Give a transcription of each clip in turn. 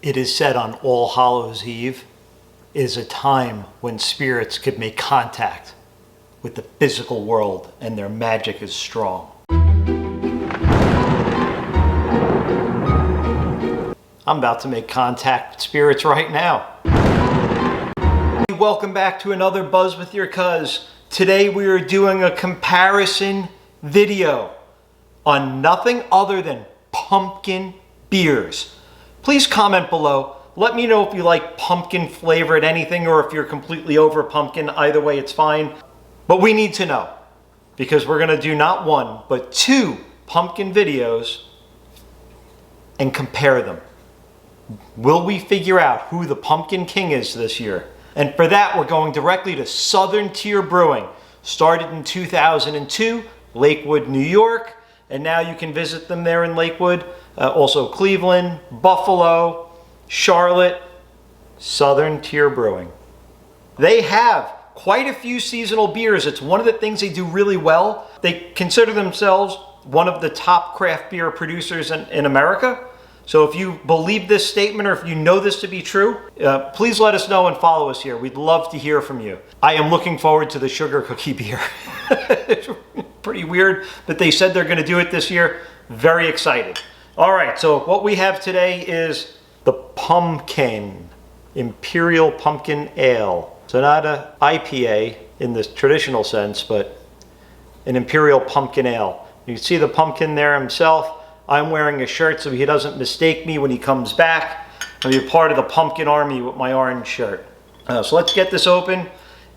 It is said on All Hallows Eve is a time when spirits could make contact with the physical world and their magic is strong. I'm about to make contact with spirits right now. Welcome back to another Buzz with Your Cuz. Today we are doing a comparison video on nothing other than pumpkin beers. Please comment below. Let me know if you like pumpkin flavored anything or if you're completely over pumpkin. Either way, it's fine. But we need to know because we're going to do not one, but two pumpkin videos and compare them. Will we figure out who the Pumpkin King is this year? And for that, we're going directly to Southern Tier Brewing. Started in 2002, Lakewood, New York. And now you can visit them there in Lakewood. Also Cleveland, Buffalo, Charlotte, Southern Tier Brewing. They have quite a few seasonal beers. It's one of the things they do really well. They consider themselves one of the top craft beer producers in America. So if you believe this statement or if you know this to be true, please let us know and follow us here. We'd love to hear from you. I am looking forward to the sugar cookie beer. It's pretty weird that they said they're going to do it this year. Very excited. All right, so what we have today is the Pumpkin Imperial Pumpkin Ale. So not an IPA in the traditional sense, but an Imperial Pumpkin Ale. You can see the pumpkin there himself. I'm wearing a shirt so he doesn't mistake me when he comes back. I'll be a part of the pumpkin army with my orange shirt. So let's get this open.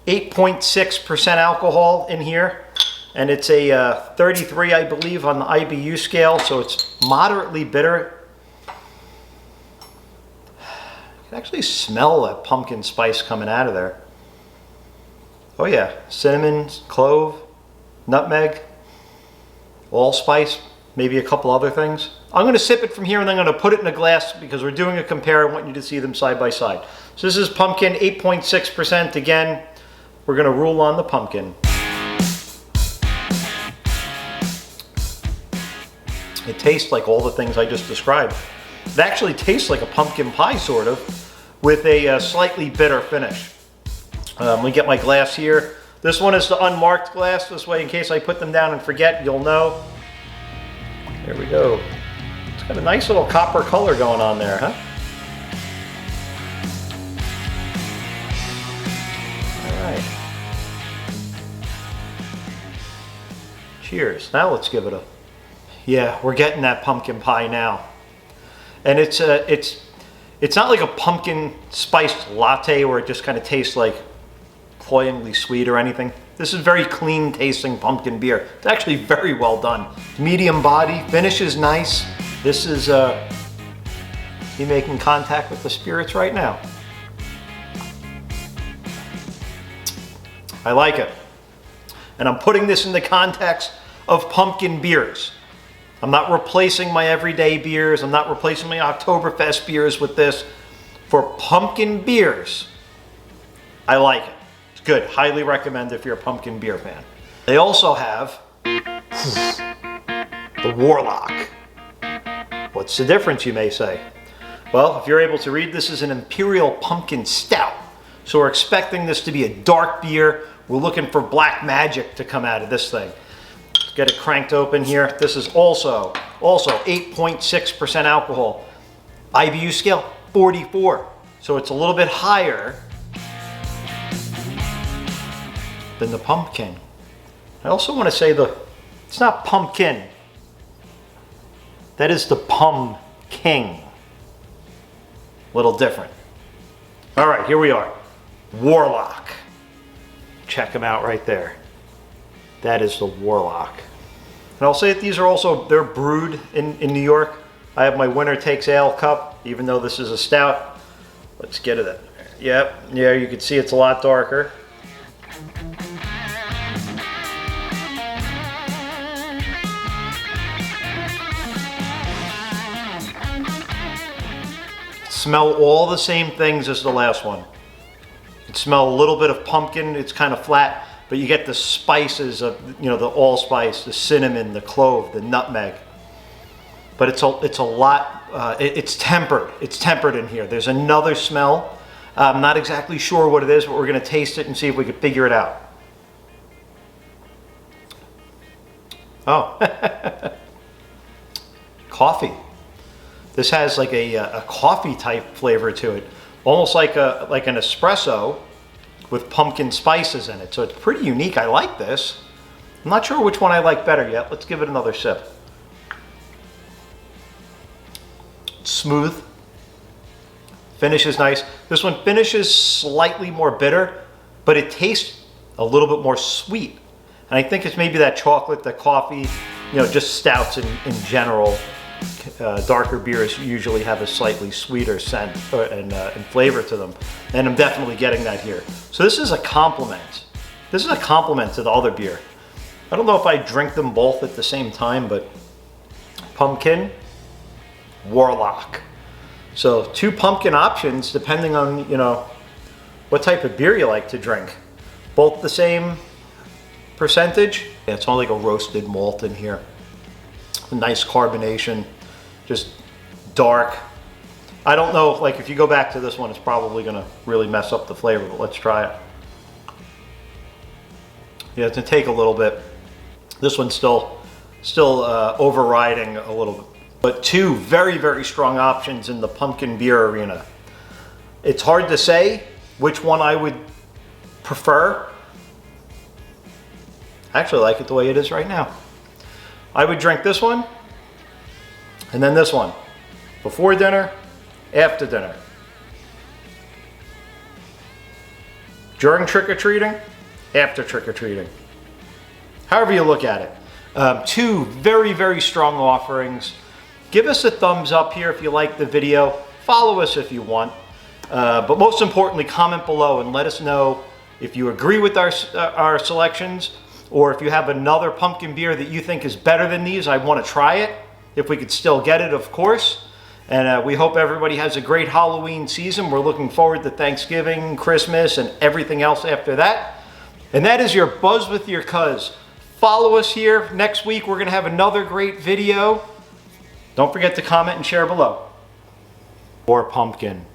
8.6% alcohol in here. And it's a 33, I believe, on the IBU scale. So it's moderately bitter. You can actually smell that pumpkin spice coming out of there. Oh yeah, cinnamon, clove, nutmeg, allspice. Maybe a couple other things. I'm going to sip it from here and then I'm going to put it in a glass because we're doing a compare. I want you to see them side by side. So this is pumpkin, 8.6%. Again, we're going to rule on the pumpkin. It tastes like all the things I just described. It actually tastes like a pumpkin pie, sort of, with a slightly bitter finish. Let me get my glass here. This one is the unmarked glass. This way, in case I put them down and forget, you'll know. There we go. It's got a nice little copper color going on there, huh? All right. Cheers. Now let's give it a... Yeah, we're getting that pumpkin pie now. And it's not like a pumpkin spiced latte where it just kind of tastes like cloyingly sweet or anything. This is very clean tasting pumpkin beer. It's actually very well done. Medium body, finish is nice. This is me making contact with the spirits right now. I like it. And I'm putting this in the context of pumpkin beers. I'm not replacing my everyday beers. I'm not replacing my Oktoberfest beers with this. For pumpkin beers, I like it. Good, highly recommend if you're a pumpkin beer fan. They also have the Warlock. What's the difference, you may say? Well, if you're able to read, this is an Imperial Pumpkin Stout. So we're expecting this to be a dark beer. We're looking for black magic to come out of this thing. Let's get it cranked open here. This is also 8.6% alcohol. IBU scale, 44. So it's a little bit higher than the pumpkin. I also want to say it's not pumpkin. That is the Pum King. Little different. All right, here we are. Warlock. Check them out right there. That is the Warlock. And I'll say that these are also, they're brewed in New York. I have my winner takes ale cup, even though this is a stout. Let's get it. Yep, yeah, you can see it's a lot darker. Smell all the same things as the last one. You can smell a little bit of pumpkin. It's kind of flat, but you get the spices of, the allspice, the cinnamon, the clove, the nutmeg. But it's a lot it's tempered. It's tempered in here. There's another smell. I'm not exactly sure what it is, but we're going to taste it and see if we can figure it out. Oh, coffee. This has like a coffee type flavor to it, almost like an espresso with pumpkin spices in it. So it's pretty unique. I like this. I'm not sure which one I like better yet. Let's give it another sip. It's smooth. Finish is nice. This one finishes slightly more bitter, but it tastes a little bit more sweet. And I think it's maybe that chocolate, the coffee, you know, just stouts in general. Darker beers usually have a slightly sweeter scent and flavor to them. And I'm definitely getting that here. So this is a compliment. This is a compliment to the other beer. I don't know if I drink them both at the same time, but pumpkin, Warlock. So 2 pumpkin options depending on, you know, what type of beer you like to drink. Both the same percentage. Yeah, it's only like a roasted malt in here. Nice carbonation, just dark. I don't know, like if you go back to this one, it's probably gonna really mess up the flavor, but let's try it. Yeah, it's gonna take a little bit. This one's still overriding a little bit. But 2 very, very strong options in the pumpkin beer arena. It's hard to say which one I would prefer. I actually like it the way it is right now. I would drink this one, and then this one. Before dinner, after dinner. During trick-or-treating, after trick-or-treating. However you look at it. 2 very, very strong offerings. Give us a thumbs up here if you like the video. Follow us if you want. But most importantly, comment below and let us know if you agree with our selections, or if you have another pumpkin beer that you think is better than these. I want to try it, if we could still get it, of course. And we hope everybody has a great Halloween season. We're looking forward to Thanksgiving, Christmas, and everything else after that. And that is your Buzz with Your Cuz. Follow us here. Next week, we're going to have another great video. Don't forget to comment and share below. Or pumpkin.